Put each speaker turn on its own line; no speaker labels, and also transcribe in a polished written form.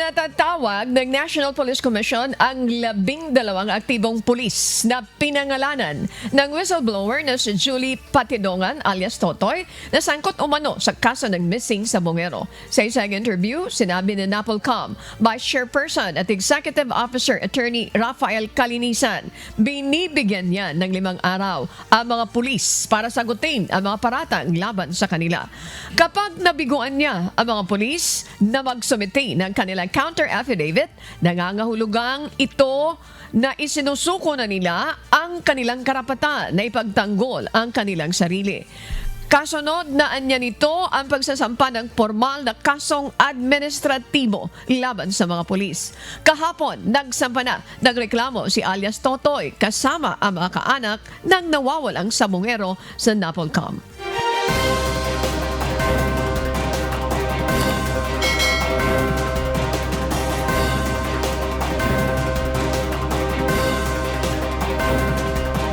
Pinatatawag ng National Police Commission ang 12 aktibong pulis na pinangalanan ng whistleblower na si Julie Patidongan alias Totoy na sangkot umano sa kaso ng missing sa Bungero. Sa isang interview, sinabi ni NAPOLCOM Vice Chairperson at Executive Officer Attorney Rafael Calinisan, binibigyan niya ng 5 araw ang mga pulis para sagutin ang mga paratang laban sa kanila. Kapag nabiguan niya ang mga pulis na magsumite ng kanilang counter affidavit, nangangahulugang ito na isinusuko na nila ang kanilang karapatan na ipagtanggol ang kanilang sarili. Kasunod na anya nito ang pagsasampa ng formal na kasong administratibo laban sa mga pulis. Kahapon, nagsampa na nagreklamo si alias Totoy kasama ang mga kaanak ng nawawalang sabongero sa NAPOLCOM.